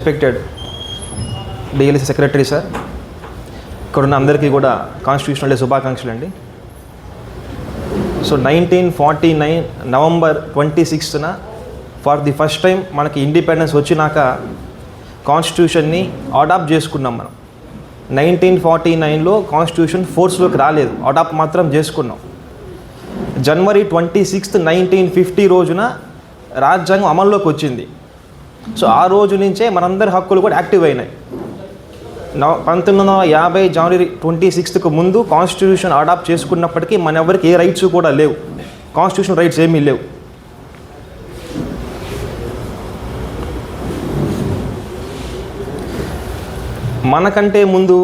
Respected DLC secretary sir, ఇక్కడ ఉన్న అందరికీ కూడా కాన్స్టిట్యూషనల్ డే శుభాకాంక్షలు అండి. సో 1949 నవంబర్ 26న ఫర్ ది ఫస్ట్ టైం మనకి ఇండిపెండెన్స్ వచ్చినాక కాన్స్టిట్యూషన్ని అడాప్ట్ చేసుకున్నాం. మనం 1949లో కాన్స్టిట్యూషన్ ఫోర్స్లోకి రాలేదు, అడాప్ట్ మాత్రం చేసుకున్నాం. జనవరి 26, 1950 రోజున రాజ్యాంగం అమల్లోకి వచ్చింది. సో ఆ రోజు నుంచే మనందరి హక్కులు కూడా యాక్టివ్ అయినాయి. 1950 జనవరి 26కు ముందు కాన్స్టిట్యూషన్ అడాప్ట్ చేసుకున్నప్పటికీ మన ఎవరికి ఏ రైట్స్ కూడా లేవు, కాన్స్టిట్యూషన్ రైట్స్ ఏమీ లేవు. మనకంటే ముందు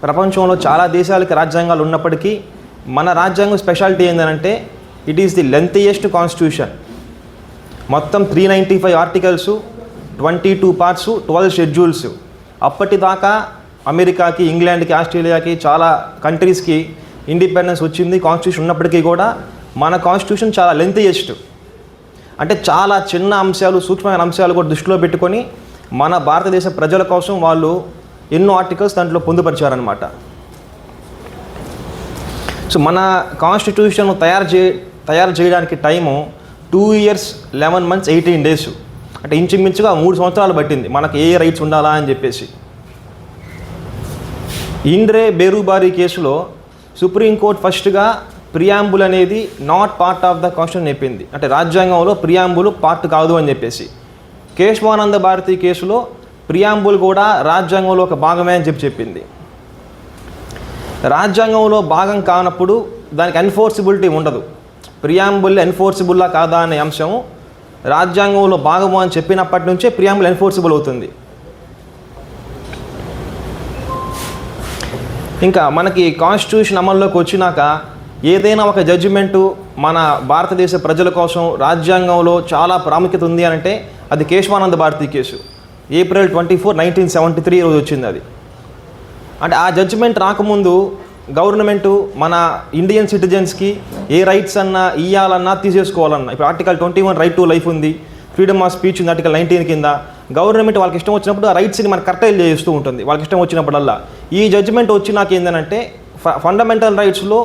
ప్రపంచంలో చాలా దేశాలకి రాజ్యాంగాలు ఉన్నప్పటికీ మన రాజ్యాంగం స్పెషాలిటీ ఏంటంటే it is the lengthiest constitution. మొత్తం 395 ఆర్టికల్స్, 22 పార్ట్స్, 12 షెడ్యూల్స్. అప్పటిదాకా అమెరికాకి, ఇంగ్లాండ్కి, ఆస్ట్రేలియాకి, చాలా కంట్రీస్కి ఇండిపెండెన్స్ వచ్చింది కాన్స్టిట్యూషన్ ఉన్నప్పటికీ కూడా మన కాన్స్టిట్యూషన్ చాలా లెంతియెస్ట్. అంటే చాలా చిన్న అంశాలు, సూక్ష్మమైన అంశాలు కూడా దృష్టిలో పెట్టుకొని మన భారతదేశ ప్రజల కోసం వాళ్ళు ఎన్నో ఆర్టికల్స్ దాంట్లో పొందుపరిచారనమాట. సో మన కాన్స్టిట్యూషన్ తయారు చేయడానికి టైము 2 years 11 months 18 days. అంటే ఇంచుమించుగా 3 సంవత్సరాలు పట్టింది మనకు ఏ రైట్స్ ఉండాలా అని చెప్పేసి. ఇండ్రే బేరుబారీ కేసులో సుప్రీంకోర్టు ఫస్ట్గా ప్రియాంబుల్ అనేది not part of the constitution చెప్పింది. అంటే రాజ్యాంగంలో ప్రియాంబుల్ పార్ట్ కాదు అని చెప్పేసి. కేశవానంద భారతి కేసులో ప్రియాంబుల్ కూడా రాజ్యాంగంలో ఒక భాగమే అని చెప్పింది. రాజ్యాంగంలో భాగం కానప్పుడు దానికి ఎన్ఫోర్సిబిలిటీ ఉండదు. ప్రియాంబుల్ ఎన్ఫోర్సిబుల్లా కాదా అనే అంశం రాజ్యాంగంలో భాగము అని చెప్పినప్పటి నుంచే ప్రియాంబుల్ ఎన్ఫోర్సిబుల్ అవుతుంది. ఇంకా మనకి కాన్స్టిట్యూషన్ అమల్లోకి వచ్చినాక ఏదైనా ఒక జడ్జిమెంటు మన భారతదేశ ప్రజల కోసం రాజ్యాంగంలో చాలా ప్రాముఖ్యత ఉంది అని అంటే అది కేశవానంద భారతి కేసు. April 24, 1973 రోజు వచ్చింది అది. అంటే ఆ జడ్జిమెంట్ రాకముందు గవర్నమెంటు మన ఇండియన్ సిటిజన్స్కి ఏ రైట్స్ అన్నా ఇవ్వాలన్నా తీసేసుకోవాలన్నా, ఇప్పుడు ఆర్టికల్ 21 రైట్ టు లైఫ్ ఉంది, ఫ్రీడమ్ ఆఫ్ స్పీచ్ ఉంది ఆర్టికల్ 19 కింద. గవర్నమెంట్ వాళ్ళకి ఇష్టం వచ్చినప్పుడు ఆ రైట్స్ని మనకు కర్టైల్ చేస్తూ ఉంటుంది వాళ్ళకి ఇష్టం వచ్చినప్పుడల్లా. ఈ జడ్జిమెంట్ వచ్చి నాకు ఏంటంటే ఫండమెంటల్ రైట్స్లో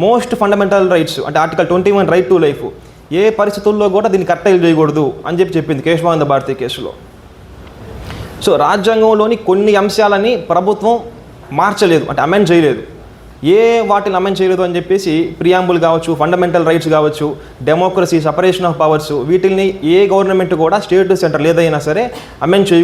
మోస్ట్ ఫండమెంటల్ రైట్స్ అంటే ఆర్టికల్ 21 రైట్ టు లైఫ్ ఏ పరిస్థితుల్లో కూడా దీన్ని కర్టైల్ చేయకూడదు అని చెప్పింది కేశవానంద భారతి కేసులో. సో రాజ్యాంగంలోని కొన్ని అంశాలని ప్రభుత్వం మార్చలేదు, అంటే అమెండ్ చేయలేదు. ఏ వాటిని అమెండ్ చేయలేదు అని చెప్పేసి ప్రియాంబుల్ కావచ్చు, ఫండమెంటల్ రైట్స్ కావచ్చు, డెమోక్రసీ, సపరేషన్ ఆఫ్ పవర్స్, వీటిని ఏ గవర్నమెంట్ కూడా స్టేట్ సెంటర్ ఏదైనా సరే అమెండ్ చేయకూడదు.